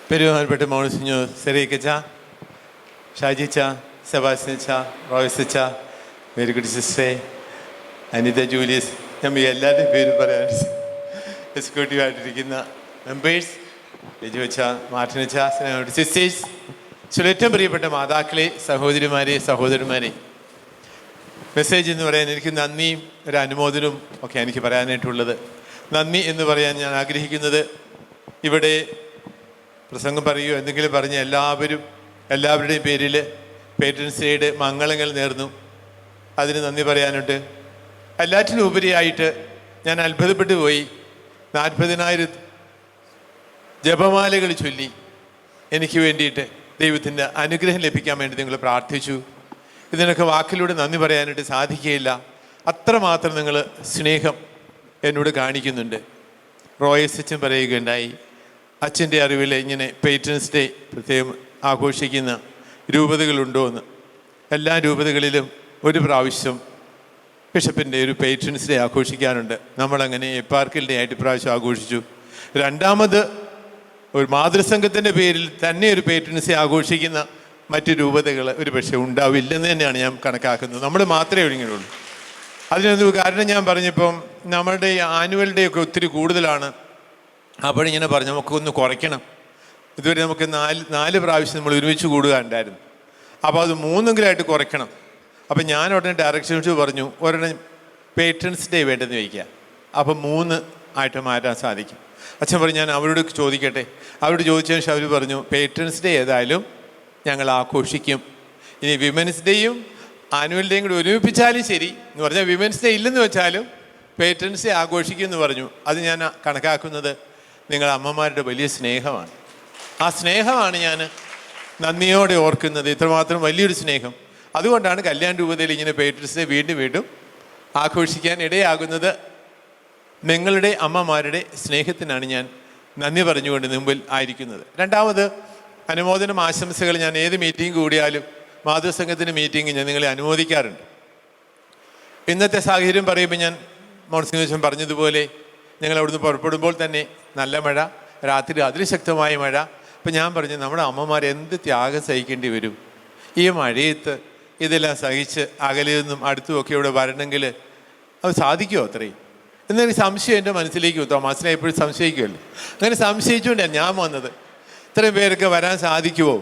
പെരുമാനപ്പെട്ട മോണിസിഞ്ഞു സെറിയക്കച്ച, ഷാജിച്ച, സെബാസ്റ്റ്യൻച്ച, റോയ്സച്ച, very good സിസ്റ്ററെ, Anitha Julius, ഞാൻ എല്ലാവരുടെയും പേര് പറയാൻ എക്സിക്യൂട്ടീവായിട്ടിരിക്കുന്ന മെമ്പേഴ്സ്, രജുവച്ച, മാർട്ടിനച്ച, സിസ്റ്റേഴ്സ്, ഏറ്റവും പ്രിയപ്പെട്ട മാതാക്കളെ, സഹോദരിമാരെ, സഹോദരന്മാരെ, മെസ്സേജ് എന്ന് പറയാൻ എനിക്ക് നന്ദിയും ഒരു അനുമോദനവും ഒക്കെ എനിക്ക് പറയാനായിട്ടുള്ളത്. നന്ദി എന്ന് പറയാൻ ഞാൻ ആഗ്രഹിക്കുന്നത്, ഇവിടെ പ്രസംഗം പറയുകയോ എന്തെങ്കിലും പറഞ്ഞ് എല്ലാവരുടെയും പേരിൽ പേട്രൻസ് ഡേയുടെ മംഗളങ്ങൾ നേർന്നു. അതിന് നന്ദി പറയാനുണ്ട്. എല്ലാറ്റിനും ഉപരിയായിട്ട് ഞാൻ അത്ഭുതപ്പെട്ടു പോയി. 40,000 ജപമാലകൾ ചൊല്ലി എനിക്ക് വേണ്ടിയിട്ട് ദൈവത്തിൻ്റെ അനുഗ്രഹം ലഭിക്കാൻ വേണ്ടി നിങ്ങൾ പ്രാർത്ഥിച്ചു. ഇതിനൊക്കെ വാക്കിലൂടെ നന്ദി പറയാനായിട്ട് സാധിക്കുകയില്ല. അത്രമാത്രം നിങ്ങൾ സ്നേഹം എന്നോട് കാണിക്കുന്നുണ്ട്. റോയസ് അച്ഛൻ പറയുകയുണ്ടായി, അച്ഛൻ്റെ അറിവിൽ ഇങ്ങനെ പേട്രൻസ് ഡേ പ്രത്യേകം ആഘോഷിക്കുന്ന രൂപതകളുണ്ടോ എന്ന്. എല്ലാ രൂപതകളിലും ഒരു പ്രാവശ്യം ബിഷപ്പിൻ്റെ ഒരു പേട്രൻസ് ഡേ ആഘോഷിക്കാറുണ്ട്. നമ്മളങ്ങനെ എപ്പാർക്കിൽ ഡേ ആയിട്ട് പ്രാവശ്യം ആഘോഷിച്ചു. രണ്ടാമത് ഒരു മാതൃസംഘത്തിൻ്റെ പേരിൽ തന്നെ ഒരു പേട്രൻസ് ഡേ ആഘോഷിക്കുന്ന മറ്റ് രൂപതകൾ ഒരു പക്ഷേ ഉണ്ടാവില്ലെന്ന് തന്നെയാണ് ഞാൻ കണക്കാക്കുന്നത്. നമ്മൾ മാത്രമേ ഇങ്ങനെയുള്ളൂ. അതിനൊരു കാരണം ഞാൻ പറഞ്ഞപ്പം നമ്മളുടെ ആനുവൽ ഡേ ഒക്കെ ഒത്തിരി കൂടുതലാണ്. അപ്പോഴിങ്ങനെ പറഞ്ഞു നമുക്കൊന്ന് കുറയ്ക്കണം. ഇതുവരെ നമുക്ക് നാല് പ്രാവശ്യം നമ്മൾ ഒരുമിച്ച് കൂടുക ഉണ്ടായിരുന്നു. അപ്പോൾ അത് 3 കുറയ്ക്കണം. അപ്പം ഞാൻ ഉടനെ ഡയറക്ഷൻസ് പറഞ്ഞു, ഒരെണ്ണം പേട്രൻസ് ഡേ വേണ്ടെന്ന് വയ്ക്കുക. അപ്പം 3 ആയിട്ട് മാറ്റാൻ സാധിക്കും. അച്ഛൻ പറഞ്ഞു ഞാൻ അവരോട് ചോദിക്കട്ടെ. അവരോട് ചോദിച്ചതിന് ശേഷം അവർ പറഞ്ഞു പേട്രൻസ് ഡേ ഏതായാലും ഞങ്ങൾ ആഘോഷിക്കും. ഇനി വിമൻസ് ഡേയും ആനുവൽ ഡേയും കൂടി ഒരുമിപ്പിച്ചാലും ശരി എന്ന് പറഞ്ഞാൽ വിമൻസ് ഡേ ഇല്ലെന്ന് വെച്ചാലും പേട്രൻസ് ഡേ ആഘോഷിക്കും എന്ന് പറഞ്ഞു. അത് ഞാൻ കണക്കാക്കുന്നത് നിങ്ങളുടെ അമ്മമാരുടെ വലിയ സ്നേഹമാണ്. ആ സ്നേഹമാണ് ഞാൻ നന്ദിയോടെ ഓർക്കുന്നത്. ഇത്രമാത്രം വലിയൊരു സ്നേഹം. അതുകൊണ്ടാണ് കല്യാൺ രൂപതയിൽ ഇങ്ങനെ പേട്രൻസ് ഡേ വീണ്ടും വീണ്ടും ആഘോഷിക്കാൻ ഇടയാകുന്നത്. നിങ്ങളുടെ അമ്മമാരുടെ സ്നേഹത്തിനാണ് ഞാൻ നന്ദി പറഞ്ഞുകൊണ്ട് മുമ്പിൽ ആയിരിക്കുന്നത്. രണ്ടാമത് അനുമോദനം ആശംസകൾ. ഞാൻ ഏത് മീറ്റിംഗ് കൂടിയാലും മാതൃസംഘത്തിൻ്റെ മീറ്റിംഗ് ഞാൻ നിങ്ങളെ അനുമോദിക്കാറുണ്ട്. ഇന്നത്തെ സാഹചര്യം പറയുമ്പോൾ ഞാൻ മോൺസിംഗ് പറഞ്ഞതുപോലെ ഞങ്ങൾ അവിടുന്ന് പുറപ്പെടുമ്പോൾ തന്നെ നല്ല മഴ, രാത്രി അതിശക്തമായ മഴ. അപ്പം ഞാൻ പറഞ്ഞു നമ്മുടെ അമ്മമാർ എന്ത് ത്യാഗം സഹിക്കേണ്ടി വരും ഈ മഴയത്ത്. ഇതെല്ലാം സഹിച്ച് അകലിൽ നിന്നും അടുത്തുമൊക്കെ ഇവിടെ വരണമെങ്കിൽ അത് സാധിക്കുമോ അത്രയും എന്നൊരു സംശയം എൻ്റെ മനസ്സിലേക്ക് തോമാസിനെ എപ്പോഴും സംശയിക്കുമല്ലോ. അങ്ങനെ സംശയിച്ചുകൊണ്ടാണ് ഞാൻ വന്നത്. ഇത്രയും പേരൊക്കെ വരാൻ സാധിക്കുമോ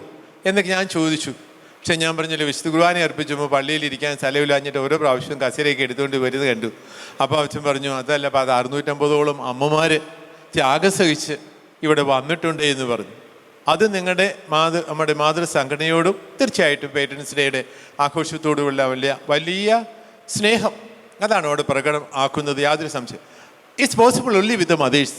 എന്നൊക്കെ ഞാൻ ചോദിച്ചു. പക്ഷെ ഞാൻ പറഞ്ഞല്ലോ, വിശുദ്ധ കുർബാന അർപ്പിച്ചപ്പോൾ പള്ളിയിൽ ഇരിക്കാൻ സ്ഥലമില്ലാഞ്ഞിട്ട് ഓരോ പ്രാവശ്യവും കസേരയൊക്കെ എടുത്തുകൊണ്ട് വരുന്നത് കണ്ടു. അപ്പോൾ അച്ഛൻ പറഞ്ഞു അതല്ല, അപ്പോൾ അത് 650ഓളം അമ്മമാർ ത്യാഗം സഹിച്ച് ഇവിടെ വന്നിട്ടുണ്ട് എന്ന് പറഞ്ഞു. അത് നിങ്ങളുടെ നമ്മുടെ മാതൃസംഘടനയോടും തീർച്ചയായിട്ടും പേട്രൻസ് ഡേയുടെ ആഘോഷത്തോടുമുള്ള വലിയ സ്നേഹം അതാണ് അവിടെ പ്രകടനം ആക്കുന്നത്. യാതൊരു സംശയം. It's possible only with the mothers.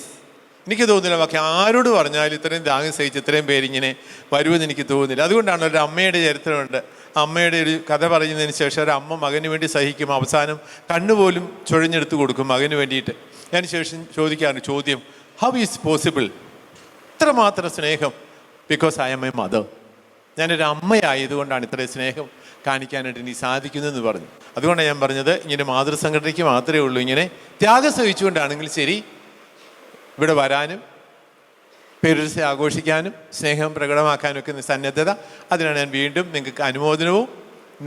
എനിക്ക് തോന്നുന്നില്ല ബാക്കി ആരോട് പറഞ്ഞാലും ഇത്രയും ത്യാഗം സഹിച്ച് ഇത്രയും പേരിങ്ങനെ വരുമെന്ന് എനിക്ക് തോന്നുന്നില്ല. അതുകൊണ്ടാണ് ഒരു അമ്മയുടെ ചരിത്രമുണ്ട്. അമ്മയുടെ ഒരു കഥ പറയുന്നതിന് ശേഷം ഒരു അമ്മ മകന് വേണ്ടി സഹിക്കും, അവസാനം കണ്ണുപോലും ചൊഴിഞ്ഞെടുത്ത് കൊടുക്കും മകന് വേണ്ടിയിട്ട്. അതിന് ശേഷം ചോദിക്കാറുണ്ട് ചോദ്യം, ഹൗ ഈസ് പോസിബിൾ ഇത്രമാത്രം സ്നേഹം? Because I M A mother. ഞാനൊരു അമ്മയായതുകൊണ്ടാണ് ഇത്രയും സ്നേഹം കാണിക്കാനായിട്ട് എനിക്ക് സാധിക്കുന്നതെന്ന് പറഞ്ഞു. അതുകൊണ്ടാണ് ഞാൻ പറഞ്ഞത് ഇങ്ങനെ മാതൃസംഘടനയ്ക്ക് മാത്രമേ ഉള്ളൂ ഇങ്ങനെ ത്യാഗം സഹിച്ചുകൊണ്ടാണെങ്കിൽ ശരി ഇവിടെ വരാനും പേട്രൻസ് ഡേ ആഘോഷിക്കാനും സ്നേഹം പ്രകടമാക്കാനും ഒക്കെ സന്നദ്ധത. അതിനാണ് ഞാൻ വീണ്ടും നിങ്ങൾക്ക് അനുമോദനവും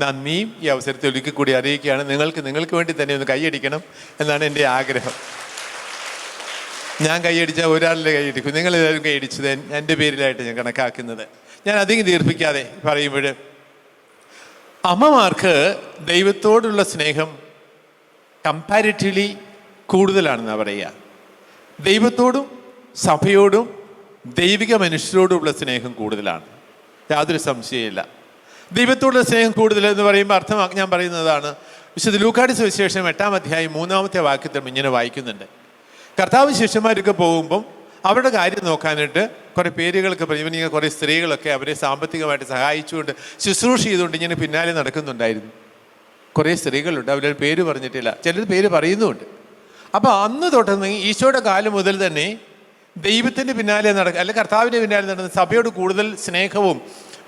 നന്ദിയും ഈ അവസരത്തിൽ ഒരിക്കൽ കൂടി അറിയിക്കുകയാണ്. നിങ്ങൾക്ക് വേണ്ടി തന്നെ ഒന്ന് കൈയടിക്കണം എന്നാണ് എൻ്റെ ആഗ്രഹം. ഞാൻ കൈയടിച്ചാൽ ഒരാളുടെ കൈയടിക്കും, നിങ്ങളെല്ലാവരും കൈയടിച്ചത് എൻ്റെ പേരിലായിട്ട് ഞാൻ കണക്കാക്കുന്നത്. ഞാൻ അധികം ദീർഘിക്കാതെ പറയുമ്പോൾ അമ്മമാർക്ക് ദൈവത്തോടുള്ള സ്നേഹം കമ്പാരിറ്റീവ്ലി കൂടുതലാണെന്നാണ് പറയുക. ദൈവത്തോടും സഭയോടും ദൈവിക മനുഷ്യരോടുമുള്ള സ്നേഹം കൂടുതലാണ്, യാതൊരു സംശയമില്ല. ദൈവത്തോടുള്ള സ്നേഹം കൂടുതൽ എന്ന് പറയുമ്പോൾ അർത്ഥം ഞാൻ പറയുന്നതാണ്. വിശുദ്ധ ലൂക്കായുടെ സുവിശേഷം 8-ാം അധ്യായം 3-ാമത്തെ വാക്യത്തിൽ ഇങ്ങനെ വായിക്കുന്നുണ്ട്, കർത്താവ് ശിഷ്യന്മാരൊക്കെ പോകുമ്പം അവരുടെ കാര്യം നോക്കാനായിട്ട് കുറേ പേരുകളൊക്കെ പറഞ്ഞു. ഇങ്ങനെ കുറേ സ്ത്രീകളൊക്കെ അവരെ സാമ്പത്തികമായിട്ട് സഹായിച്ചുകൊണ്ട് ശുശ്രൂഷ ചെയ്തുകൊണ്ട് ഇങ്ങനെ പിന്നാലെ നടക്കുന്നുണ്ടായിരുന്നു. കുറേ സ്ത്രീകളുണ്ട്, അവരുടെ പേര് പറഞ്ഞിട്ടില്ല, ചിലർ പേര് പറയുന്നുമുണ്ട്. അപ്പോൾ അന്ന് തൊട്ട് ഈശോയുടെ കാലം മുതൽ തന്നെ ദൈവത്തിൻ്റെ പിന്നാലെ അല്ല കർത്താവിൻ്റെ പിന്നാലെ നടന്ന് സഭയോട് കൂടുതൽ സ്നേഹവും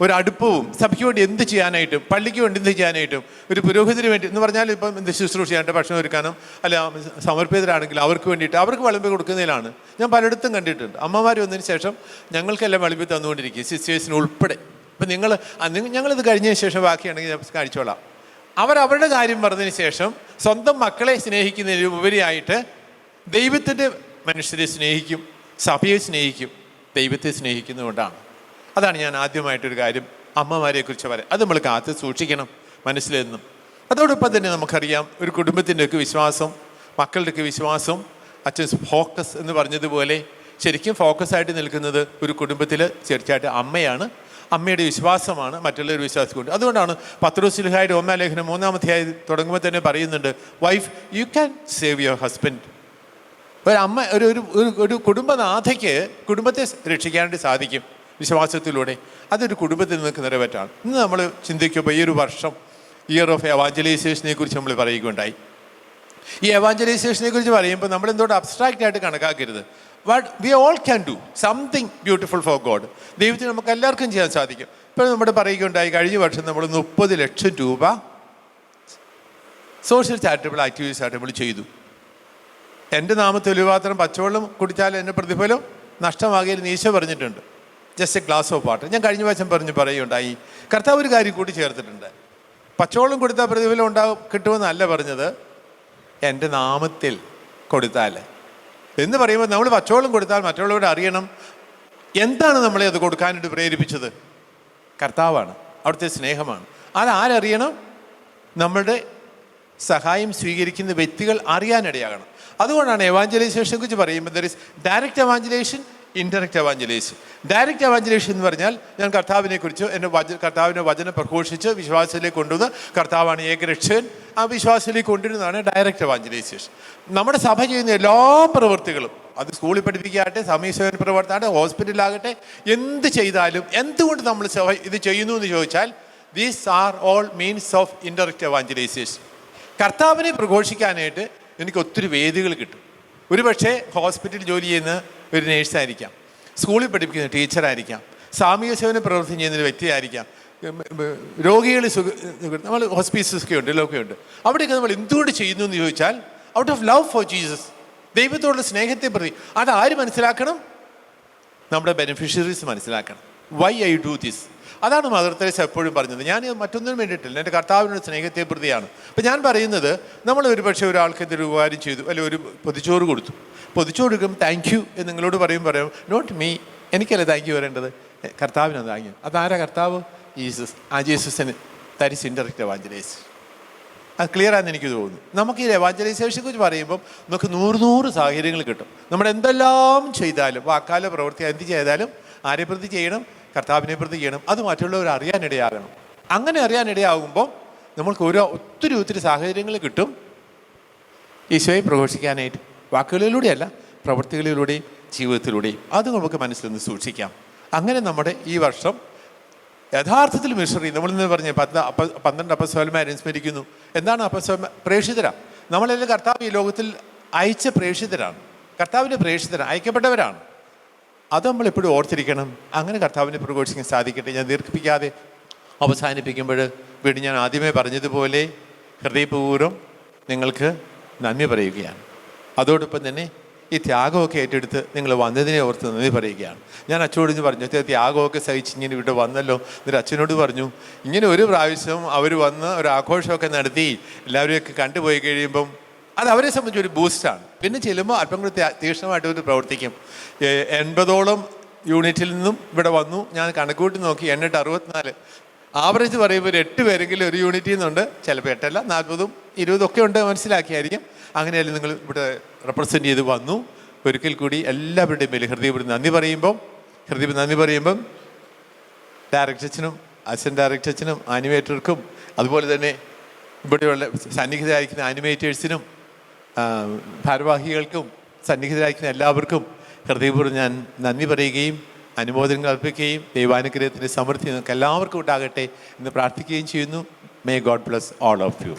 ഒരു അടുപ്പവും സഭയ്ക്ക് വേണ്ടി എന്ത് ചെയ്യാനായിട്ടും പള്ളിക്ക് വേണ്ടി എന്ത് ചെയ്യാനായിട്ടും ഒരു പുരോഹിതന് വേണ്ടി എന്ന് പറഞ്ഞാൽ ഇപ്പം എന്ത് ശുശ്രൂഷ ചെയ്യാനായിട്ട് ഭക്ഷണം ഒരുക്കാനും അല്ല സമർപ്പിതരാണെങ്കിൽ അവർക്ക് വേണ്ടിയിട്ട് അവർക്ക് വിളമ്പി കൊടുക്കുന്നതിലാണ് ഞാൻ പലയിടത്തും കണ്ടിട്ടുണ്ട്. അമ്മമാർ വന്നതിന് ശേഷം ഞങ്ങൾക്കെല്ലാം വിളമ്പി തന്നുകൊണ്ടിരിക്കും, സിസ്റ്റേഴ്സിന് ഉൾപ്പെടെ. ഇപ്പം ഞങ്ങളിത് കഴിഞ്ഞതിന് ശേഷം ബാക്കിയാണെങ്കിൽ ഞാൻ കഴിച്ചോളാം. അവരവരുടെ കാര്യം പറഞ്ഞതിന് ശേഷം സ്വന്തം മക്കളെ സ്നേഹിക്കുന്നതിന് ഉപരിയായിട്ട് ദൈവത്തിൻ്റെ മനുഷ്യരെ സ്നേഹിക്കും, സഭയെ സ്നേഹിക്കും, ദൈവത്തെ സ്നേഹിക്കുന്നതുകൊണ്ടാണ്. അതാണ് ഞാൻ ആദ്യമായിട്ടൊരു കാര്യം അമ്മമാരെക്കുറിച്ച് പറയാം. അത് നമ്മൾ കാത്ത് സൂക്ഷിക്കണം മനസ്സിലെന്നും. അതോടൊപ്പം തന്നെ നമുക്കറിയാം ഒരു കുടുംബത്തിൻ്റെയൊക്കെ വിശ്വാസം, മക്കളുടെയൊക്കെ വിശ്വാസം, അച്ഛൻ ഫോക്കസ് എന്ന് പറഞ്ഞതുപോലെ ശരിക്കും ഫോക്കസായിട്ട് നിൽക്കുന്നത് ഒരു കുടുംബത്തിൽ തീർച്ചയായിട്ടും അമ്മയാണ്. അമ്മയുടെ വിശ്വാസമാണ് മറ്റുള്ളവർ വിശ്വാസിക്കൊണ്ട്. അതുകൊണ്ടാണ് പത്രോസ്ലീഹായുടെ 1-ാം ലേഖനം 3-ാം അധ്യായം തുടങ്ങുമ്പോൾ തന്നെ പറയുന്നുണ്ട്, wife you can save your husband. ഒരമ്മ ഒരു കുടുംബനാഥയ്ക്ക് കുടുംബത്തെ രക്ഷിക്കാനായിട്ട് സാധിക്കും വിശ്വാസത്തിലൂടെ. അതൊരു കുടുംബത്തിൽ നിന്നൊക്കെ നിറവേറ്റാണ്. ഇന്ന് നമ്മൾ ചിന്തിക്കുമ്പോൾ ഈ ഒരു വർഷം ഇയർ ഓഫ് എവാഞ്ചലൈസേഷനെ കുറിച്ച് നമ്മൾ പറയുകയുണ്ടായി. ഈ എവാഞ്ചലൈസേഷനെ കുറിച്ച് പറയുമ്പോൾ നമ്മൾ എന്തോട്ട് അബ്സ്ട്രാക്റ്റ് ആയിട്ട് കണക്കാക്കരുത്. But we all can do something beautiful for God. ദൈവത്തിന് നമുക്ക് എല്ലാവർക്കും ചെയ്യാൻ സാധിക്കും. ഇപ്പോൾ നമ്മൾ പറയുകയുണ്ടായി, കഴിഞ്ഞ വർഷം നമ്മൾ 30 ലക്ഷം രൂപ സോഷ്യൽ ചാരിറ്റബിൾ ആക്ടിവിറ്റീസ് ആയിട്ട് നമ്മൾ ചെയ്തു. എൻ്റെ നാമത്തിൽ ഒരു പാത്രം പച്ചവെള്ളം കുടിച്ചാൽ എൻ്റെ പ്രതിഫലം നഷ്ടമാകില്ലെന്ന് ഈശോ പറഞ്ഞിട്ടുണ്ട്. Just A glass of water. ഞാൻ കഴിഞ്ഞ പ്രാവശ്യം പറയുകയുണ്ടായി, കർത്താവ് ഒരു കാര്യം കൂടി ചേർത്തിട്ടുണ്ട്. പച്ചവെള്ളം കൊടുത്താൽ പ്രതിഫലം കിട്ടുമെന്നല്ല പറഞ്ഞത്, എൻ്റെ നാമത്തിൽ കൊടുത്താൽ എന്ന് പറയുമ്പോൾ നമ്മൾ പച്ചവെള്ളം കൊടുത്താൽ മറ്റുള്ളവരോട് അറിയണം എന്താണ് നമ്മളെ അത് കൊടുക്കാനായിട്ട് പ്രേരിപ്പിച്ചത്. കർത്താവാണ്, അവിടുത്തെ സ്നേഹമാണ്. അതാരറിയണം? നമ്മളുടെ സഹായം സ്വീകരിക്കുന്ന വ്യക്തികൾ അറിയാനിടയാകണം. അതുകൊണ്ടാണ് എവാഞ്ചലൈസേഷനെ കുറിച്ച് പറയുമ്പോൾ there is direct evangelisation, indirect evangelisation. Direct evangelisation എന്ന് പറഞ്ഞാൽ ഞാൻ കർത്താവിനെ കുറിച്ച് കർത്താവിനെ വചനം പ്രഘോഷിച്ച് വിശ്വാസത്തിലേക്ക് കൊണ്ടുവന്ന് കർത്താവാണ് ഏകരക്ഷകൻ, ആ വിശ്വാസത്തിലേക്ക് കൊണ്ടുവരുന്നതാണ് ഡയറക്റ്റ് എവാഞ്ചലൈസേഷൻ. നമ്മുടെ സഭ ചെയ്യുന്ന എല്ലാ പ്രവൃത്തികളും, അത് സ്കൂളിൽ പഠിപ്പിക്കാട്ടെ, സമയസേവന പ്രവർത്തനമാകട്ടെ, ഹോസ്പിറ്റലിലാകട്ടെ, എന്ത് ചെയ്താലും എന്തുകൊണ്ട് നമ്മൾ സഭ ഇത് ചെയ്യുന്നു എന്ന് ചോദിച്ചാൽ these are all means of indirect evangelisation. കർത്താവിനെ പ്രഘോഷിക്കാനായിട്ട് എനിക്ക് ഒത്തിരി വേദികൾ കിട്ടും. ഒരുപക്ഷെ ഹോസ്പിറ്റലിൽ ജോലി ചെയ്യുന്ന ഒരു നേഴ്സായിരിക്കാം, സ്കൂളിൽ പഠിപ്പിക്കുന്ന ടീച്ചറായിരിക്കാം, സാമൂഹ്യ സേവന പ്രവർത്തനം ചെയ്യുന്ന ഒരു വ്യക്തിയായിരിക്കാം, രോഗികൾ നമ്മൾ ഹോസ്പീസസൊക്കെ ഉണ്ട്, എല്ലാം ഒക്കെ ഉണ്ട്. അവിടെയൊക്കെ നമ്മൾ എന്തുകൊണ്ട് ചെയ്യുന്നു എന്ന് ചോദിച്ചാൽ out of love for Jesus, ദൈവത്തോടുള്ള സ്നേഹത്തെ പ്രതി. അതാര് മനസ്സിലാക്കണം? നമ്മുടെ ബെനിഫിഷ്യറീസ് മനസ്സിലാക്കണം. Why I do this. അതാണ് മദർ തെരേസ എപ്പോഴും പറഞ്ഞത്. ഞാൻ മറ്റൊന്നിനും വേണ്ടിയിട്ടില്ല, എൻ്റെ കർത്താവിനോട് സ്നേഹത്തെ പ്രതിയാണ്. അപ്പം ഞാൻ പറയുന്നത്, നമ്മൾ ഒരുപക്ഷെ ഒരാൾക്ക് എന്തൊരു ഉപകാരം ചെയ്തു, അല്ലെങ്കിൽ ഒരു പൊതിച്ചോറ് കൊടുത്തു, പൊതിച്ചോറ് കൊടുക്കുമ്പോൾ താങ്ക് യു എന്ന് നിങ്ങളോട് പറയും നോട്ട് മീ, എനിക്കല്ലേ താങ്ക് യു പറയേണ്ടത്, കർത്താവിനാണ് താങ്ക് യു. അതാരാ കർത്താവ്? ജീസസ്. ആ ജീസസിന് ദാറ്റ് ഈസ് ഇൻഡയറക്റ്റ് എവാഞ്ചലൈസേഷൻ. അത് ക്ലിയർ ആണെന്ന് എനിക്ക് തോന്നുന്നു. നമുക്ക് ഈ എവാഞ്ചലൈസേഷനെ കുറിച്ച് പറയുമ്പം നമുക്ക് 100 സാഹചര്യങ്ങൾ കിട്ടും. നമ്മൾ എന്തെല്ലാം ചെയ്താലും, വാക്കാലോ പ്രവൃത്തി എന്ത് ചെയ്താലും ആരെ പ്രതി ചെയ്യണം? കർത്താവിനെ പ്രതി ചെയ്യണം. അത് മറ്റുള്ളവർ അറിയാനിടയാകണം. അങ്ങനെ അറിയാനിടയാകുമ്പോൾ നമ്മൾക്ക് ഒത്തിരി സാഹചര്യങ്ങൾ കിട്ടും ഈശോയെ പ്രഘോഷിക്കാനായിട്ട്. വാക്കുകളിലൂടെയല്ല, പ്രവൃത്തികളിലൂടെയും ജീവിതത്തിലൂടെയും. അത് നമുക്ക് മനസ്സിൽ നിന്ന് സൂക്ഷിക്കാം. അങ്ങനെ നമ്മുടെ ഈ വർഷം യഥാർത്ഥത്തിൽ മിഷണറി, നമ്മളിന്ന് പറഞ്ഞ 12 അപ്പസ്തലന്മാരെ അനുസ്മരിക്കുന്നു. എന്താണ് അപ്പസ്തലന്മാർ? പ്രേക്ഷിതരാണ്. നമ്മളെല്ലാം കർത്താവ് ഈ ലോകത്തിൽ അയച്ച പ്രേക്ഷിതരാണ്, കർത്താവിൻ്റെ പ്രേക്ഷിതരാണ്, അയക്കപ്പെട്ടവരാണ്. അത് നമ്മളെപ്പോഴും ഓർത്തിരിക്കണം. അങ്ങനെ കർത്താവിനെ പ്രഘോഷിക്കാൻ സാധിക്കട്ടെ. ഞാൻ ദീർഘിപ്പിക്കാതെ അവസാനിപ്പിക്കുമ്പോൾ വീണ്ടും ഞാൻ ആദ്യമേ പറഞ്ഞതുപോലെ ഹൃദയപൂർവ്വം നിങ്ങൾക്ക് നന്ദി പറയുകയാണ്. അതോടൊപ്പം തന്നെ ഈ ത്യാഗമൊക്കെ ഏറ്റെടുത്ത് നിങ്ങൾ വന്നതിനെ ഓർത്ത് നന്ദി പറയുകയാണ്. ഞാൻ അച്ഛനോട് പറഞ്ഞു, ത്യാഗമൊക്കെ സഹിച്ച് ഇങ്ങനെ ഇവിടെ വന്നല്ലോ. എന്നിട്ട് അച്ഛനോട് പറഞ്ഞു, ഇങ്ങനെ ഒരു പ്രാവശ്യം അവർ വന്ന് ഒരു ആഘോഷമൊക്കെ നടത്തി എല്ലാവരെയൊക്കെ കണ്ടുപോയി കഴിയുമ്പം അത് അവരെ സംബന്ധിച്ച് ഒരു ബൂസ്റ്റാണ്. പിന്നെ ചെല്ലുമ്പോൾ അല്പം കൂടി തീക്ഷ്ണമായിട്ട് ഒരു പ്രവർത്തിക്കും. 80ഓളം യൂണിറ്റിൽ നിന്നും ഇവിടെ വന്നു. ഞാൻ കണക്കൂട്ടി നോക്കി, 64 ആവറേജ് പറയുമ്പോൾ ഒരു 8 പേരെങ്കിലും ഒരു യൂണിറ്റിൽ നിന്നുണ്ട്. ചിലപ്പോൾ 8 അല്ല, 40ഉം 20ഉം ഒക്കെ ഉണ്ട്, മനസ്സിലാക്കിയായിരിക്കും. അങ്ങനെയല്ലേ നിങ്ങൾ ഇവിടെ റെപ്രസെൻ്റ് ചെയ്ത് വന്നു. ഒരിക്കൽ കൂടി എല്ലാവരുടെയും മേലെ ഹൃദയപൂർവ്വം നന്ദി പറയുമ്പം ഡയറക്ടറച്ചനും അസിസ്റ്റന്റ് ഡയറക്ടറച്ചനും ആനിമേറ്റർക്കും അതുപോലെ തന്നെ ഇവിടെയുള്ള സന്നിഹിതരായിരിക്കുന്ന ആനിമേറ്റേഴ്സിനും ഭാരവാഹികൾക്കും സന്നിഹിതരായിരിക്കുന്ന എല്ലാവർക്കും ഹൃദയപൂർവ്വം ഞാൻ നന്ദി പറയുകയും അനുമോദനങ്ങൾ അർപ്പിക്കുകയും ദൈവാനുഗ്രഹത്തിൻ്റെ സമൃദ്ധി നിങ്ങൾക്ക് എല്ലാവർക്കും ഉണ്ടാകട്ടെ എന്ന് പ്രാർത്ഥിക്കുകയും ചെയ്യുന്നു. May God bless all of U.